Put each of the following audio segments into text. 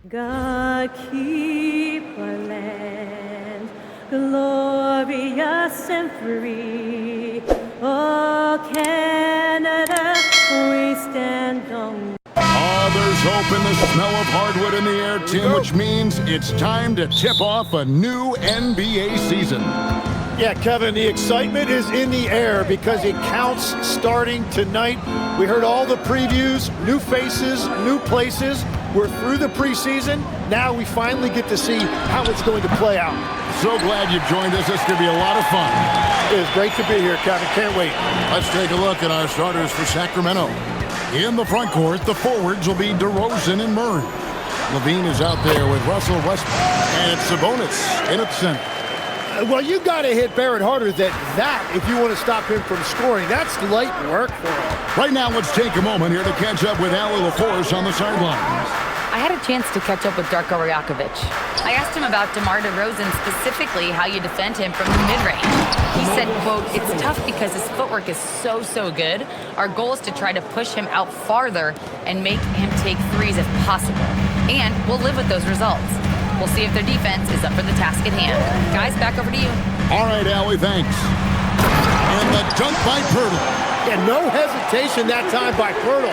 God keep our land glorious and free. Oh, Canada, we stand on. Oh, there's hope in the smell of hardwood in the air, Tim, which means it's time to tip off a new NBA season. Yeah, Kevin, the excitement is in the air because it counts starting tonight. We heard all the previews, new faces, new places. We're through the preseason. Now we finally get to see how it's going to play out. So glad you've joined us. This could be a lot of fun. It is great to be here, Kevin. Can't wait. Let's take a look at our starters for Sacramento. In the front court, the forwards will be DeRozan and Murray. Levine is out there with Russell Westbrook, and it's Sabonis in at center. Well, you got to hit Barrett harder than that if you want to stop him from scoring. That's light work for him. Right now, let's take a moment here to catch up with Ali LaForce on the sidelines. I had a chance to catch up with Darko Rajakovic. I asked him about DeMar DeRozan, specifically how you defend him from the mid-range. He said, quote, "It's tough because his footwork is so good. Our goal is to try to push him out farther and make him take threes if possible. And we'll live with those results. We'll see if their defense is up for the task at hand." Guys, back over to you. All right, Allie, thanks. And the dunk by Pirtle. And no hesitation that time by Pirtle.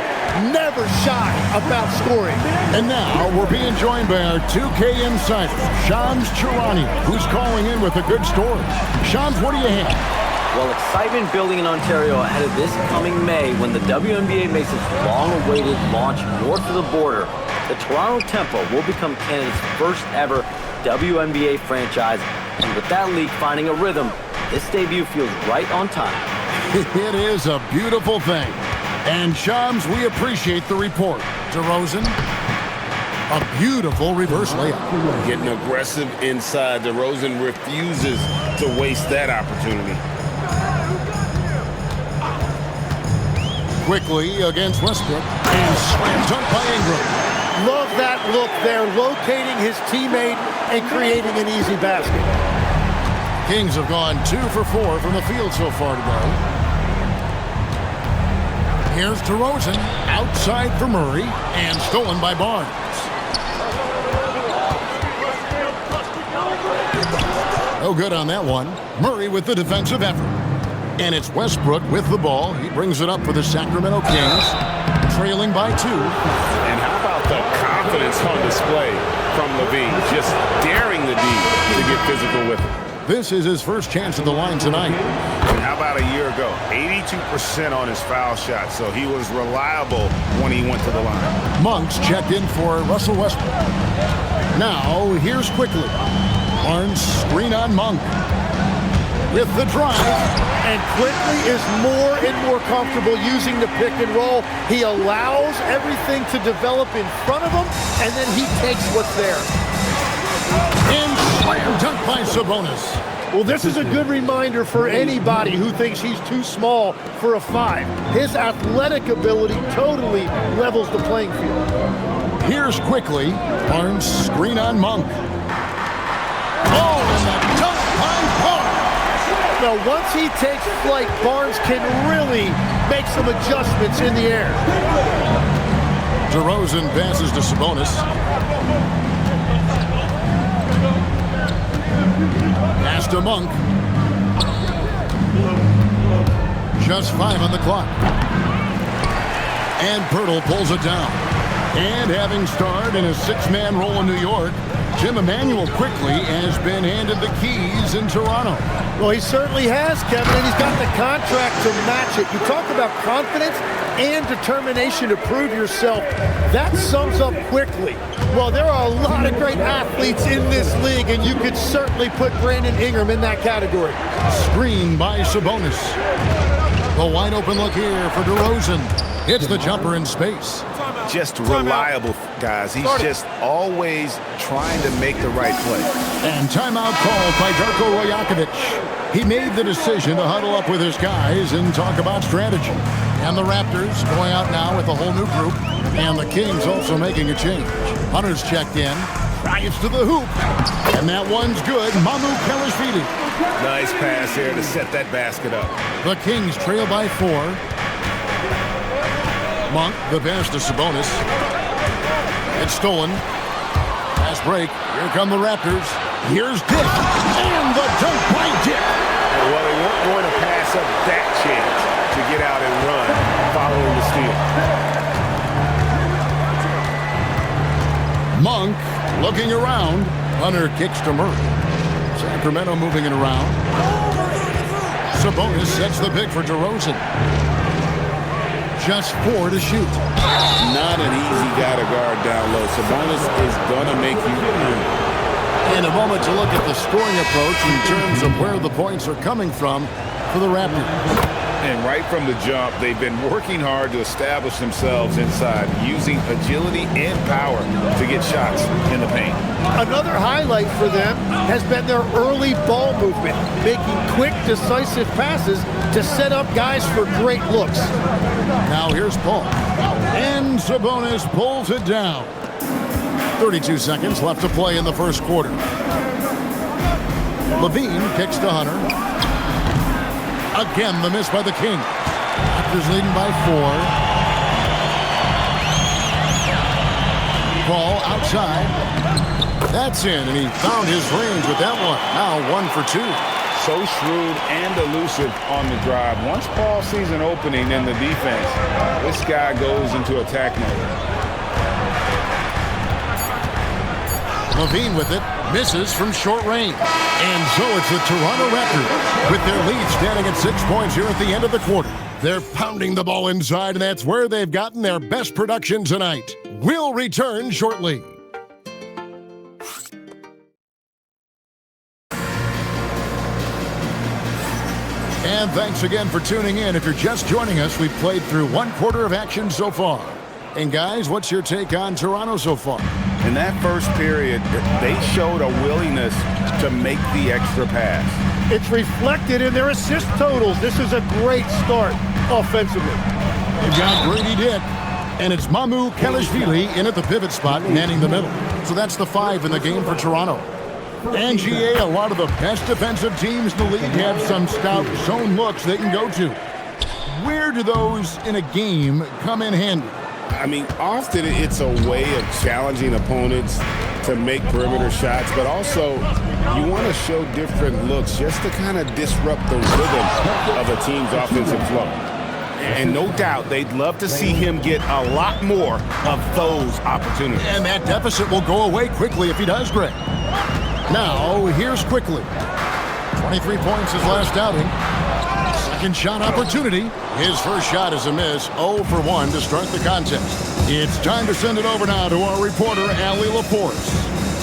Never shy about scoring. And now we're being joined by our 2K insider, Shams Charania, who's calling in with a good story. Shams, what do you have? Well, excitement building in Ontario ahead of this coming May when the WNBA makes its long-awaited launch north of the border. The Toronto Tempo will become Canada's first ever WNBA franchise, and with that league finding a rhythm, this debut feels right on time. It is a beautiful thing. And Shams, we appreciate the report. DeRozan, a beautiful reverse layup. Getting aggressive inside. DeRozan refuses to waste that opportunity. Quickly against Westbrook, and slam dunk by Ingram. Love that look there, locating his teammate and creating an easy basket. Kings have gone 2 for 4 from the field so far today. Here's DeRozan, outside for Murray, and stolen by Barnes. No good on that one. Murray with the defensive effort. And it's Westbrook with the ball. He brings it up for the Sacramento Kings, trailing by 2. And how about the confidence on display from Levine, just daring the D to get physical with him. This is his first chance at the line tonight. And how about a year ago? 82% on his foul shot, so he was reliable when he went to the line. Monk's checked in for Russell Westbrook. Now, here's quickly. Barnes screen on Monk. With the drive. And Quickly is more and more comfortable using the pick and roll. He allows everything to develop in front of him, and then he takes what's there. And slam dunk by Sabonis. Well, this is a good reminder for anybody who thinks he's too small for a 5. His athletic ability totally levels the playing field. Here's Quickly. Barnes screen on Monk. Oh, and the dunk by Barnes. Now, once he takes flight, Barnes can really make some adjustments in the air. DeRozan passes to Sabonis. Pass to Monk. Just 5 on the clock. And Pirtle pulls it down. And having starred in a 6-man role in New York, Jim Emmanuel quickly has been handed the keys in Toronto. Well, he certainly has, Kevin, and he's got the contract to match it. You talk about confidence and determination to prove yourself. That sums up Quickly. Well, there are a lot of great athletes in this league, and you could certainly put Brandon Ingram in that category. Screen by Sabonis. The wide open look here for DeRozan. Hits the jumper in space. Just reliable, guys. He's just always trying to make the right play. And timeout called by Darko Rajakovic. He made the decision to huddle up with his guys and talk about strategy. And the Raptors going out now with a whole new group. And the Kings also making a change. Hunter's checked in. Drives to the hoop. And that one's good. Mamu Kelishvili. Nice pass here to set that basket up. The Kings trail by 4. Monk, the pass to Sabonis. It's stolen. Fast break. Here come the Raptors. Here's Dick. And the dunk by Dick. Well, they weren't going to pass up that chance to get out and run following the steal. Monk looking around. Hunter kicks to Murray. Sacramento moving it around. Sabonis sets the pick for DeRozan. Just 4 to shoot. Not an easy guy to guard down low. Sabonis is going to make you earn. In a moment to look at the scoring approach in terms of where the points are coming from for the Raptors. And right from the jump, they've been working hard to establish themselves inside, using agility and power to get shots in the paint. Another highlight for them has been their early ball movement, making quick, decisive passes to set up guys for great looks. Now here's Paul. And Sabonis pulls it down. 32 seconds left to play in the first quarter. Levine kicks to Hunter. Again, the miss by the King. Raptors leading by 4. Ball outside. That's in, and he found his range with that one. Now 1 for 2. So shrewd and elusive on the drive. Once Paul sees an opening in the defense, this guy goes into attack mode. Levine with it, misses from short range. And so it's the Toronto Raptors with their lead standing at 6 points here at the end of the quarter. They're pounding the ball inside, and that's where they've gotten their best production tonight. We'll return shortly. And thanks again for tuning in. If you're just joining us, we've played through 1 quarter of action so far. And guys, what's your take on Toronto so far? In that first period, they showed a willingness to make the extra pass. It's reflected in their assist totals. This is a great start offensively. They've got Grady Dick, and it's Mamu Kelishvili in at the pivot spot, manning the middle. So that's the 5 in the game for Toronto. And GA, a lot of the best defensive teams in the league have some stout zone looks they can go to. Where do those in a game come in handy? I mean, often it's a way of challenging opponents to make perimeter shots, but also you want to show different looks just to kind of disrupt the rhythm of a team's offensive flow. And no doubt they'd love to see him get a lot more of those opportunities. And that deficit will go away quickly if he does, Greg. Now, here's Quickly. 23 points his last outing. Second shot opportunity. His first shot is a miss. 0 for 1 to start the contest. It's time to send it over now to our reporter, Allie LaForce.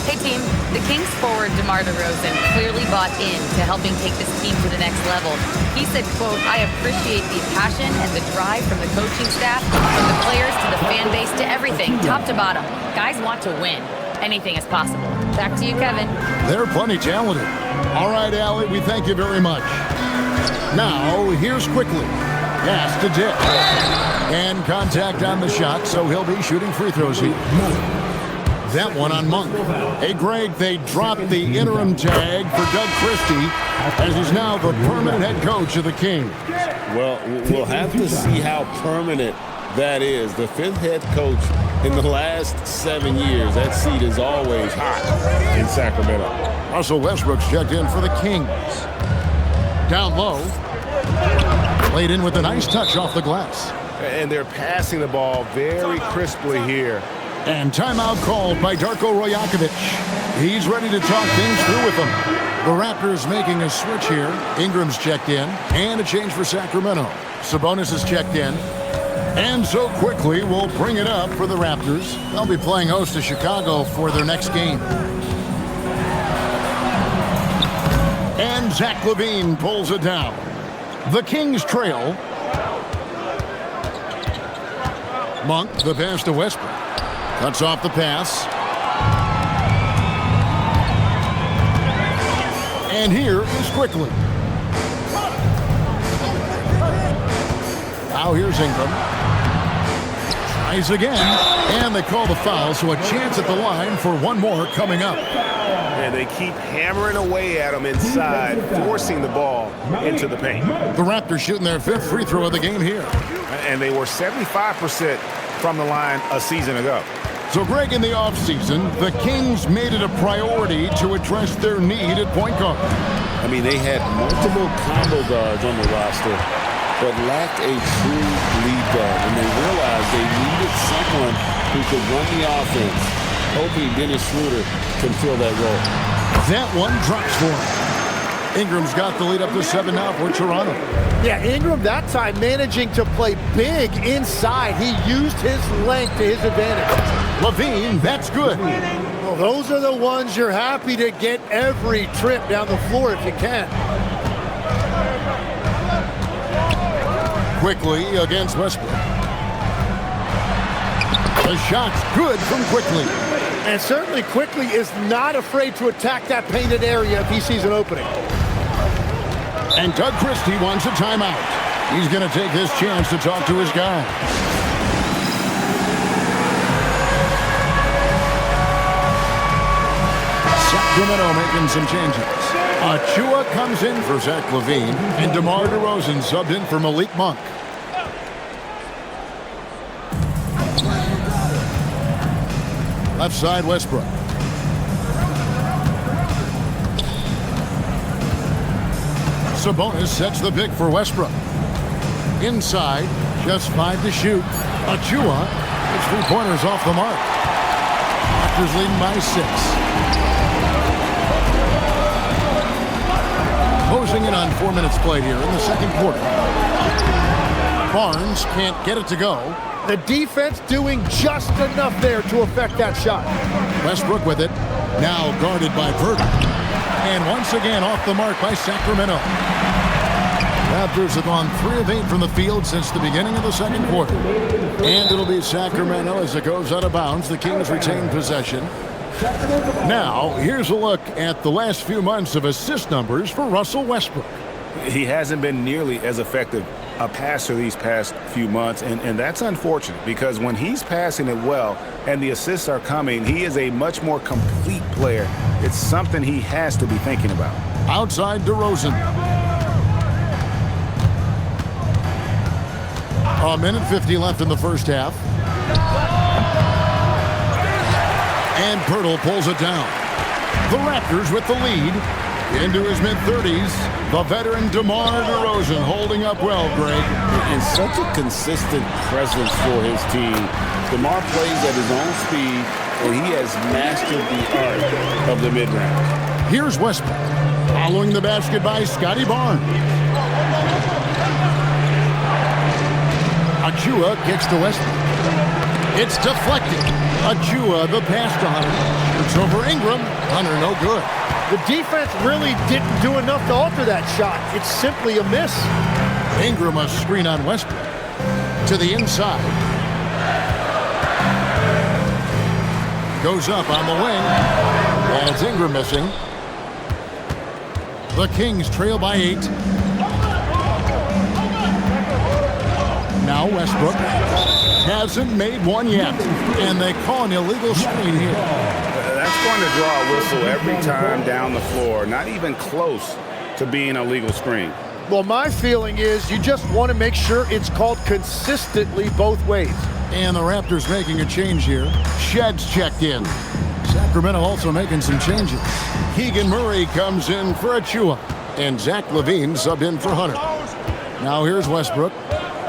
Hey team, the Kings forward DeMar DeRozan clearly bought in to helping take this team to the next level. He said, quote, "I appreciate the passion and the drive from the coaching staff, from the players to the fan base to everything, top to bottom. Guys want to win. Anything is possible." Back to you, Kevin. They're plenty talented. All right, Allie, we thank you very much. Now, here's Quickly. Pass to Dick. And contact on the shot, so he'll be shooting free throws here. That one on Monk. Hey, Greg, they dropped the interim tag for Doug Christie, as he's now the permanent head coach of the Kings. Well, we'll have to see how permanent that is. The 5th head coach in the last 7 years. That seat is always hot in Sacramento. Russell Westbrook's checked in for the Kings. Down low. Played in with a nice touch off the glass. And they're passing the ball very crisply here. And timeout called by Darko Rajakovic. He's ready to talk things through with them. The Raptors making a switch here. Ingram's checked in. And a change for Sacramento. Sabonis is checked in. And so Quickly we'll bring it up for the Raptors. They'll be playing host to Chicago for their next game. And Zach LaVine pulls it down. The Kings trail. Monk, the pass to Westbrook. Cuts off the pass. And here is Quickly. Now here's Ingram. Tries again. And they call the foul, so a chance at the line for one more coming up. And they keep hammering away at him inside, forcing the ball into the paint. The Raptors shooting their 5th free throw of the game here. And they were 75% from the line a season ago. So, Greg, in the offseason, the Kings made it a priority to address their need at point guard. I mean, they had multiple combo guards on the roster, but lacked a true lead guard. And they realized they needed someone who could run the offense. Hoping Dennis Schroeder can fill that role. That one drops for him. Ingram's got the lead up to 7 now for Toronto. Yeah, Ingram that time managing to play big inside. He used his length to his advantage. Levine, that's good. Well, those are the ones you're happy to get every trip down the floor if you can. Quickly against Westbrook. The shot's good from Quickly. And certainly Quickly is not afraid to attack that painted area if he sees an opening. And Doug Christie wants a timeout. He's going to take this chance to talk to his guy. Sacramento making some changes. Achua comes in for Zach LaVine, and DeMar DeRozan subbed in for Malik Monk. Left side, Westbrook. Sabonis sets the pick for Westbrook. Inside, just 5 to shoot. Achua, his 3-pointers off the mark. Raptors leading by 6. Closing in on 4 minutes played here in the second quarter. Barnes can't get it to go. The defense doing just enough there to affect that shot. Westbrook with it. Now guarded by Purdy. And once again off the mark by Sacramento. Raptors have gone 3 of 8 from the field since the beginning of the second quarter. And it'll be Sacramento as it goes out of bounds. The Kings retain possession. Now, here's a look at the last few months of assist numbers for Russell Westbrook. He hasn't been nearly as effective a passer these past few months, and that's unfortunate because when he's passing it well and the assists are coming, he is a much more complete player. It's something he has to be thinking about. Outside DeRozan. A minute 50 left in the first half. And Pirtle pulls it down. The Raptors with the lead. Into his mid-30s, the veteran DeMar DeRozan holding up well, Greg. And such a consistent presence for his team. DeMar plays at his own speed, and he has mastered the art of the mid-range. Here's Westbrook, following the basket by Scotty Barnes. Achua kicks to Westbrook. It's deflected. Achua, the pass to Hunter. It's over Ingram. Hunter, no good. The defense really didn't do enough to alter that shot. It's simply a miss. Ingram a screen on Westbrook. To the inside. Goes up on the wing. That's Ingram missing. The Kings trail by 8. Now Westbrook hasn't made one yet. And they call an illegal screen here. That's going to draw a whistle every time down the floor. Not even close to being a legal screen. Well, my feeling is you just want to make sure it's called consistently both ways. And the Raptors making a change here. Shed's checked in. Sacramento also making some changes. Keegan Murray comes in for Achua. And Zach LaVine subbed in for Hunter. Now here's Westbrook.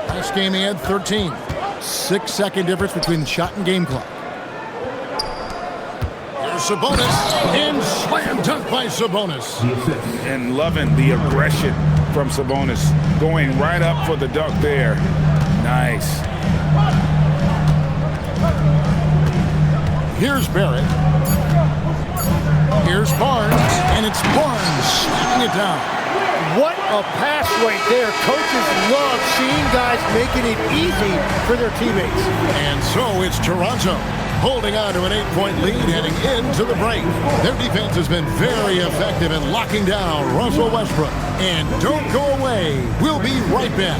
Last game he had 13. 6-second difference between shot and game clock. Sabonis, and slam dunk by Sabonis. And loving the aggression from Sabonis, going right up for the dunk there. Nice. Here's Barrett. Here's Barnes, and it's Barnes slapping it down. What a pass right there. Coaches love seeing guys making it easy for their teammates. And so it's Toronto, holding on to an 8-point lead heading into the break. Their defense has been very effective in locking down Russell Westbrook. And don't go away. We'll be right back.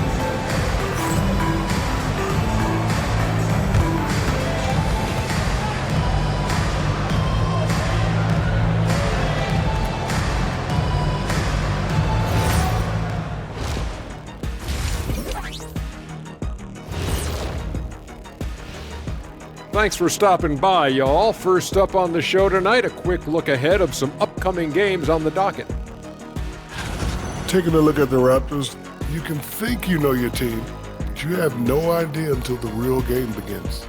Thanks for stopping by, y'all. First up on the show tonight, a quick look ahead of some upcoming games on the docket. Taking a look at the Raptors, you can think you know your team, but you have no idea until the real game begins.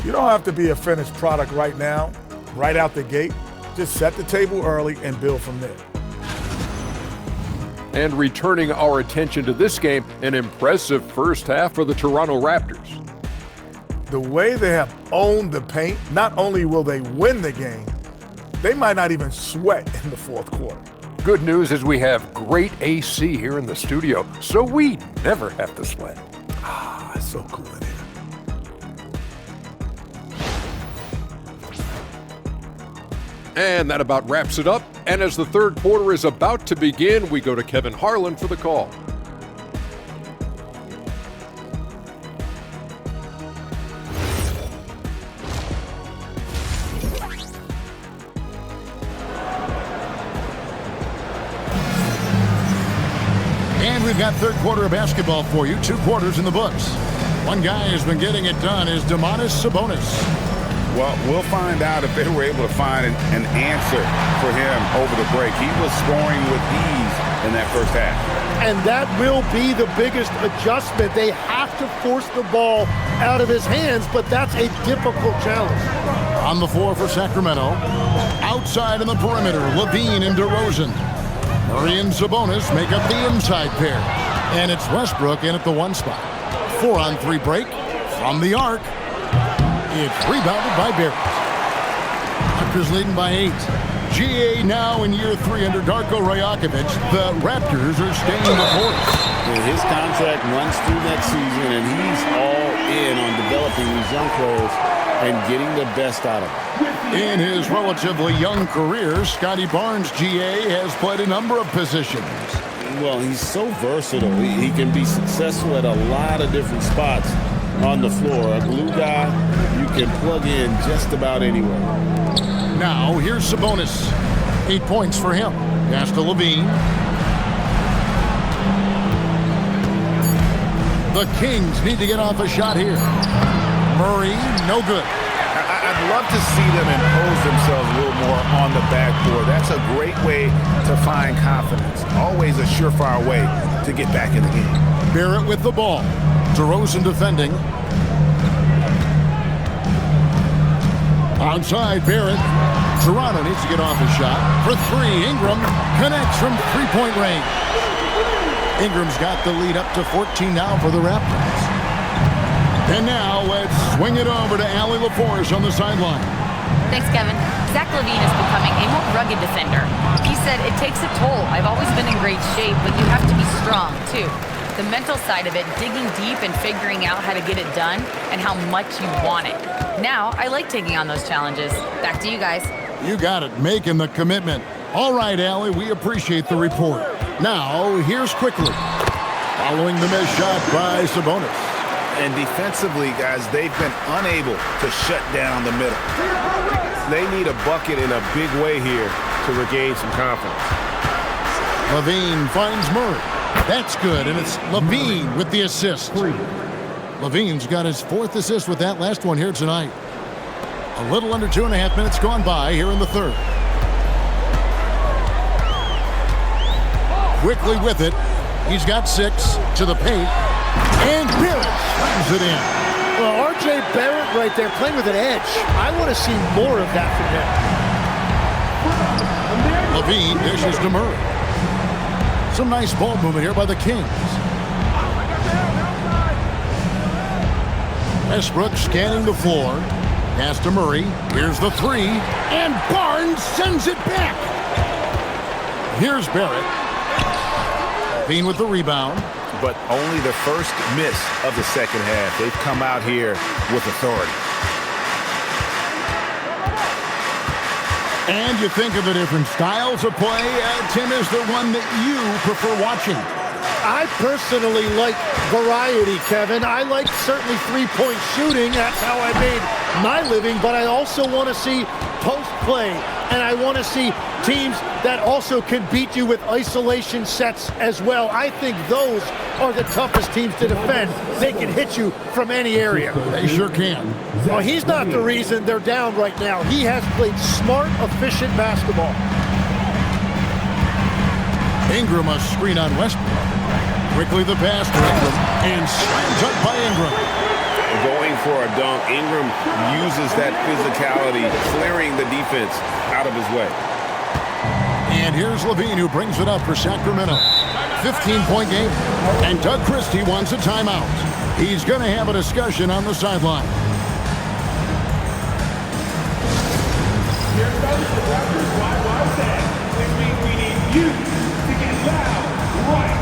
You don't have to be a finished product right now, right out the gate. Just set the table early and build from there. And returning our attention to this game, an impressive first half for the Toronto Raptors. The way they have owned the paint, not only will they win the game, they might not even sweat in the fourth quarter. Good news is we have great AC here in the studio, so we never have to sweat. Ah, it's so cool in here. And that about wraps it up. And as the third quarter is about to begin, we go to Kevin Harlan for the call. And we've got third quarter of basketball for you. 2 quarters in the books. One guy who's been getting it done is Domantas Sabonis. Well, we'll find out if they were able to find an answer for him over the break. He was scoring with ease in that first half. And that will be the biggest adjustment. They have to force the ball out of his hands, but that's a difficult challenge. On the floor for Sacramento. Outside in the perimeter, Levine and DeRozan. Murray and Sabonis make up the inside pair. And it's Westbrook in at the 1 spot. 4-on-3 break from the arc. It's rebounded by Barrett. Raptors leading by 8. GA now in year 3 under Darko Rajakovic. The Raptors are staying the course. His contract runs through that season, and he's all in on developing these young players and getting the best out of them. In his relatively young career, Scotty Barnes, GA, has played a number of positions. Well, he's so versatile. He can be successful at a lot of different spots on the floor. A glue guy you can plug in just about anywhere. Now, here's Sabonis. 8 points for him. Pass to Levine. The Kings need to get off a shot here. Murray, no good. I'd love to see them impose themselves a little more on the backboard. That's a great way to find confidence. Always a surefire way to get back in the game. Barrett with the ball. DeRozan defending. Outside, Barrett. Toronto needs to get off a shot. For 3, Ingram connects from three-point range. Ingram's got the lead up to 14 now for the Raptors. And now let's swing it over to Allie LaForce on the sideline. Thanks, Kevin. Zach LaVine is becoming a more rugged defender. He said, it takes a toll. I've always been in great shape, but you have to be strong, too. The mental side of it, digging deep and figuring out how to get it done and how much you want it. Now, I like taking on those challenges. Back to you guys. You got it, making the commitment. All right, Allie, we appreciate the report. Now, here's Quickly. Following the missed shot by Sabonis. And defensively, guys, they've been unable to shut down the middle. They need a bucket in a big way here to regain some confidence. Levine finds Murray. That's good, and it's Levine with the assist. Levine's got his 4th assist with that last one here tonight. A little under 2.5 minutes gone by here in the third. Quickly with it. He's got 6 to the paint. And Barrett slams it in. Well, R.J. Barrett right there playing with an edge. I want to see more of that from him. Levine dishes to Murray. Some nice ball movement here by the Kings. Westbrook scanning the floor. Pass to Murray. Here's the 3. And Barnes sends it back. Here's Barrett. Levine with the rebound. But only the first miss of the second half. They've come out here with authority. And you think of the different styles of play. Tim, is there one that you prefer watching? I personally like variety, Kevin. I like certainly three-point shooting. That's how I made my living. But I also want to see post play, and I want to see teams that also can beat you with isolation sets as well. I think those are the toughest teams to defend. They can hit you from any area. They sure can. Well, he's not the reason they're down right now. He has played smart, efficient basketball. Ingram a screen on Westbrook. Quickly the pass to Ingram, and slams up by Ingram. Going for a dunk, Ingram uses that physicality, clearing the defense out of his way. And here's Levine, who brings it up for Sacramento. 15-point game, and Doug Christie wants a timeout. He's going to have a discussion on the sideline. Here comes the Raptors. Why is that? Which means we need you to get loud, right?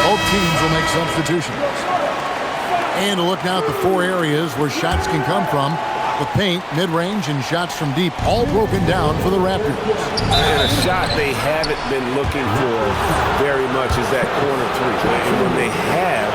Both teams will make substitutions. And a look now at the four areas where shots can come from. The paint, mid-range, and shots from deep, all broken down for the Raptors. And a shot they haven't been looking for very much is that corner three. And when they have,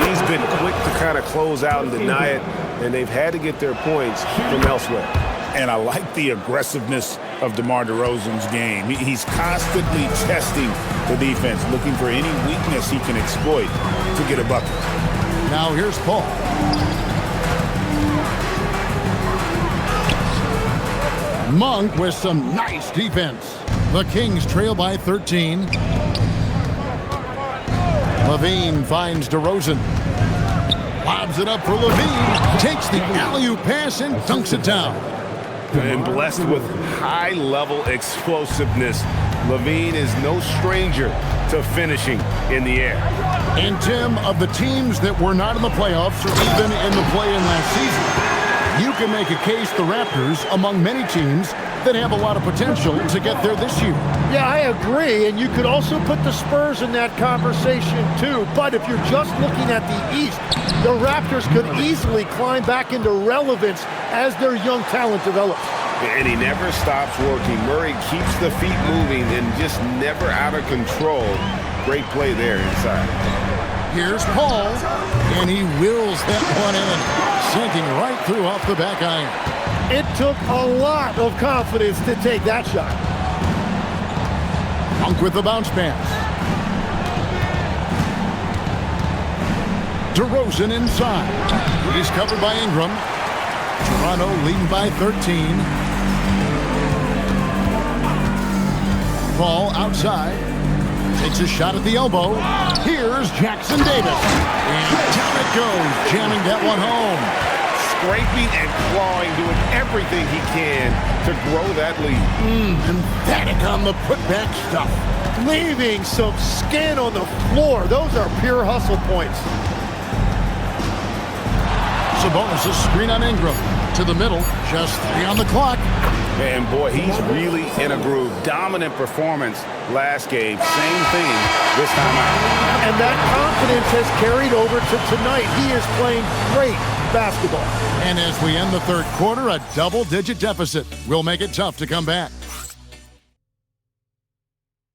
he's been quick to kind of close out and deny it, and they've had to get their points from elsewhere. And I like the aggressiveness of DeMar DeRozan's game. He's constantly testing the defense, looking for any weakness he can exploit to get a bucket. Now here's Paul. Monk with some nice defense. The Kings trail by 13. Levine finds DeRozan. Lobs it up for Levine. Takes the alley-oop pass and dunks it down. And blessed with high-level explosiveness, Levine is no stranger to finishing in the air. And Tim, of the teams that were not in the playoffs or even in the play-in last season, you can make a case the Raptors among many teams that have a lot of potential to get there this year. Yeah, I agree, and you could also put the Spurs in that conversation too. But if you're just looking at the East, the Raptors could easily climb back into relevance as their young talent develops. And he never stops working. Murray keeps the feet moving and just never out of control. Great play there inside. Here's Paul, and he wills that one in, sinking right through off the back iron. It took a lot of confidence to take that shot. Monk with the bounce pass. DeRozan inside. He's covered by Ingram. Toronto leading by 13. Paul outside. Takes a shot at the elbow. Here's Jackson Davis. And down it goes, jamming that one home. Scraping and clawing, doing everything he can to grow that lead. Emphatic on the putback stuff. Leaving some skin on the floor. Those are pure hustle points. Sabonis' screen on Ingram. To the middle, just 3 on the clock. And boy, he's really in a groove. Dominant performance last game. Same thing this time out. And that confidence has carried over to tonight. He is playing great basketball. And as we end the third quarter, a double-digit deficit will make it tough to come back.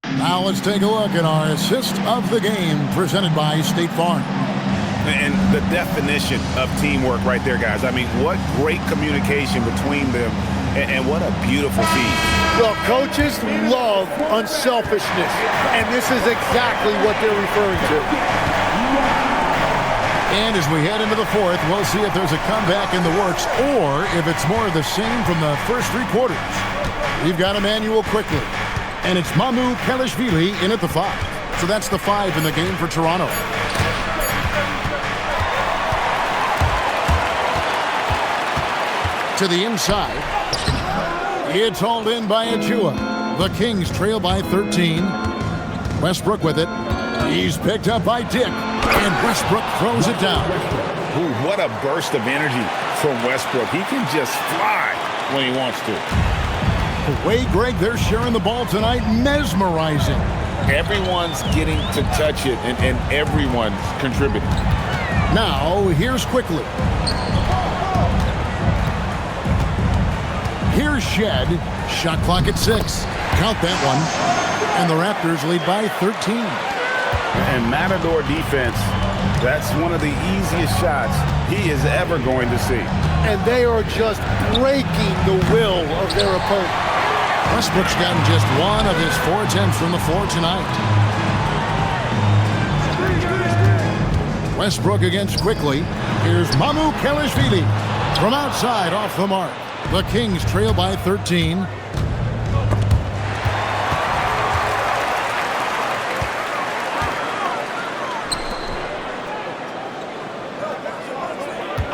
Now let's take a look at our assist of the game presented by State Farm. And the definition of teamwork right there, guys. I mean, what great communication between them, and what a beautiful feed. Well, coaches love unselfishness, and this is exactly what they're referring to. And as we head into the fourth, we'll see if there's a comeback in the works or if it's more of the same from the first 3 quarters. We've got Emmanuel quickly, and it's Mamu Pelishvili in at the 5. So that's the 5 in the game for Toronto. To the inside. It's hauled in by Achua. The Kings trail by 13. Westbrook with it. He's picked up by Dick. And Westbrook throws it down. Ooh, what a burst of energy from Westbrook. He can just fly when he wants to. The way, Greg, they're sharing the ball tonight, mesmerizing. Everyone's getting to touch it, and everyone's contributing. Now, here's Quickly. Here's Shed. Shot clock at 6. Count that one. And the Raptors lead by 13. And Matador defense, that's one of the easiest shots he is ever going to see. And they are just breaking the will of their opponent. Westbrook's gotten just one of his 4 attempts from the floor tonight. Westbrook against Quickly. Here's Mamu Kelishvili from outside off the mark. The Kings trail by 13.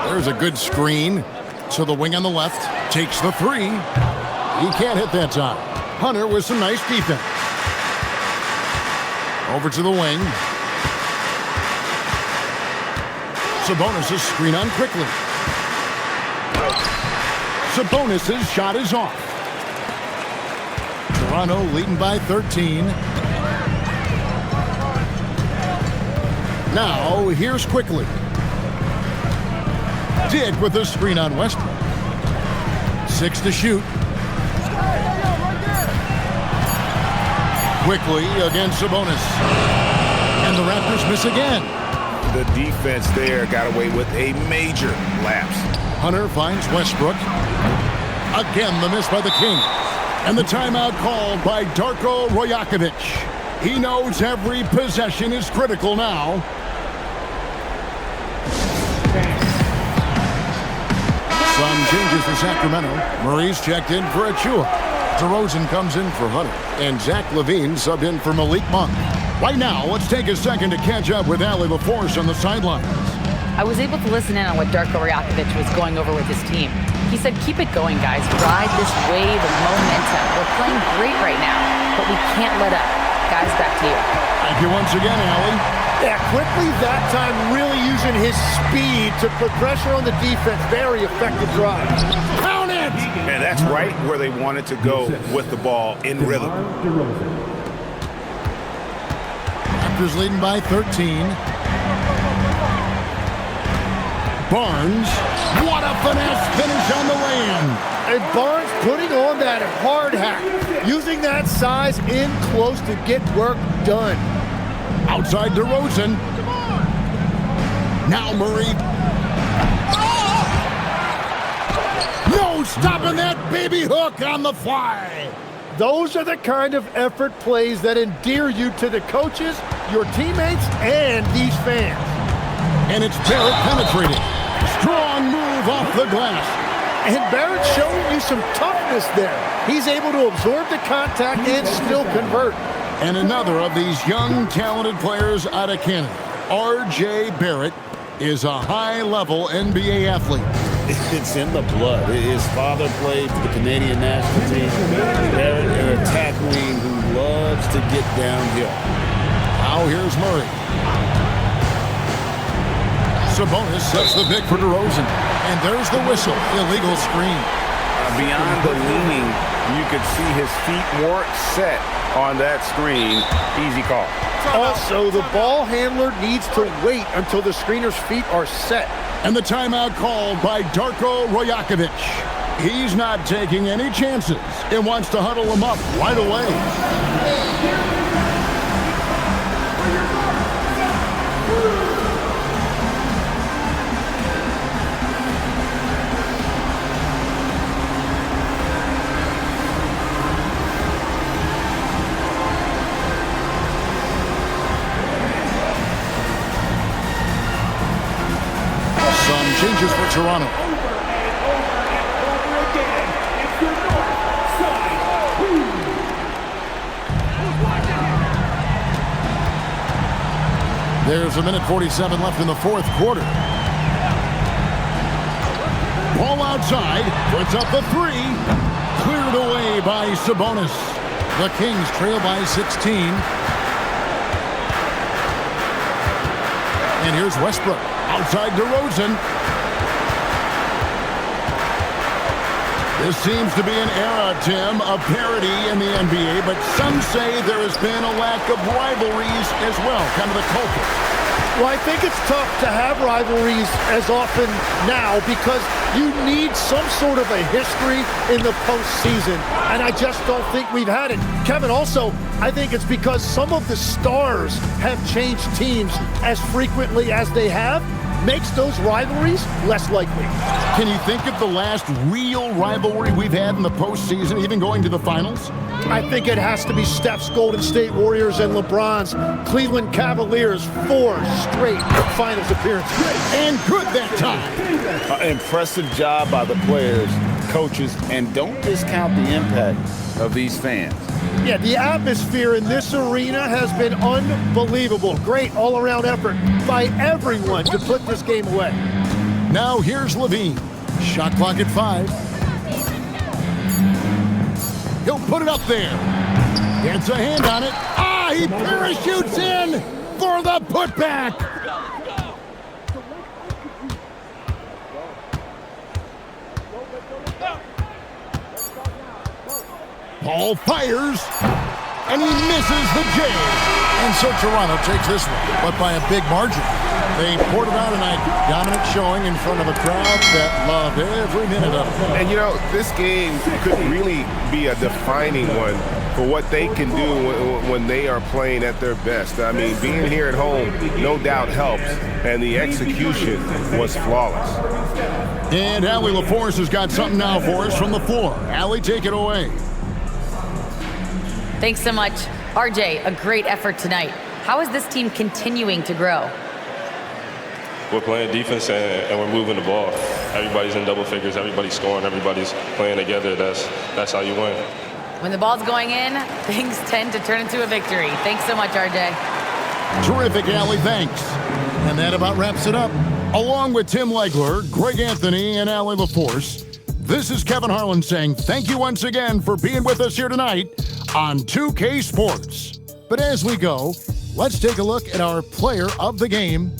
There's a good screen to the wing on the left. Takes the 3. He can't hit that time. Hunter with some nice defense. Over to the wing. Sabonis' screen on Quickly. Sabonis' shot is off. Toronto leading by 13. Now, here's Quickly. Dick with the screen on Westbrook. 6 to shoot. Quickly against Sabonis. And the Raptors miss again. The defense there got away with a major lapse. Hunter finds Westbrook. Again, the miss by the King. And the timeout called by Darko Rajakovic. He knows every possession is critical now. Some changes for Sacramento. Murray's checked in for Achua. DeRozan comes in for Hunter. And Zach LaVine subbed in for Malik Monk. Right now, let's take a second to catch up with Allie LaForce on the sidelines. I was able to listen in on what Darko Rajakovic was going over with his team. He said, keep it going, guys. Ride this wave of momentum. We're playing great right now, but we can't let up. Guys, back to you. Thank you once again, Allie. Yeah, Quickly that time really using his speed to put pressure on the defense. Very effective drive. Count it! And that's right where they wanted to go with the ball in rhythm. Raptors leading by 13. Barnes. What a finesse finish on the lay-in. And Barnes putting on that hard hat. Using that size in close to get work done. Outside DeRozan. Now Murray. No stopping that baby hook on the fly. Those are the kind of effort plays that endear you to the coaches, your teammates, and these fans. And it's Barrett penetrating. Strong move off the glass. And Barrett showing you some toughness there. He's able to absorb the contact and still convert. And another of these young, talented players out of Canada, R.J. Barrett, is a high-level NBA athlete. It's in the blood. His father played for the Canadian national team. Barrett, an attack wing who loves to get downhill. Now here's Murray. Sabonis sets the pick for DeRozan. And there's the whistle. Illegal screen. Beyond the leaning, you could see his feet weren't set on that screen. Easy call. Also, the ball handler needs to wait until the screener's feet are set. And the timeout called by Darko Rajakovic. He's not taking any chances and wants to huddle him up right away. Changes for Toronto. There's a minute 47 left in the fourth quarter. Ball outside, puts up the 3. Cleared away by Sabonis. The Kings trail by 16. And here's Westbrook. Outside DeRozan. This seems to be an era, Tim, of parity in the NBA, but some say there has been a lack of rivalries as well, kind of the culprit. Well, I think it's tough to have rivalries as often now because you need some sort of a history in the postseason, and I just don't think we've had it. Kevin, also, I think it's because some of the stars have changed teams as frequently as they have, makes those rivalries less likely. Can you think of the last real rivalry we've had in the postseason, even going to the finals? I think it has to be Steph's Golden State Warriors and LeBron's Cleveland Cavaliers 4 straight finals appearances. And good that time. Impressive job by the players, coaches, and don't discount the impact of these fans. Yeah, the atmosphere in this arena has been unbelievable. Great all-around effort by everyone to put this game away. Now here's Levine. Shot clock at 5. He'll put it up there. Gets a hand on it. He parachutes in for the putback. Paul fires, and he misses the J. And so Toronto takes this one, but by a big margin. They poured it out tonight, dominant showing in front of a crowd that loved every minute of it. And, you know, this game could really be a defining one for what they can do when they are playing at their best. I mean, being here at home, no doubt helps, and the execution was flawless. And Allie LaForce has got something now for us from the floor. Allie, take it away. Thanks so much. RJ, a great effort tonight. How is this team continuing to grow? We're playing defense and we're moving the ball. Everybody's in double figures, everybody's scoring, everybody's playing together. That's how you win. When the ball's going in, things tend to turn into a victory. Thanks so much, RJ. Terrific, Allie, thanks. And that about wraps it up. Along with Tim Legler, Greg Anthony, and Allie LaForce, this is Kevin Harlan saying thank you once again for being with us here tonight on 2K Sports. But as we go, let's take a look at our player of the game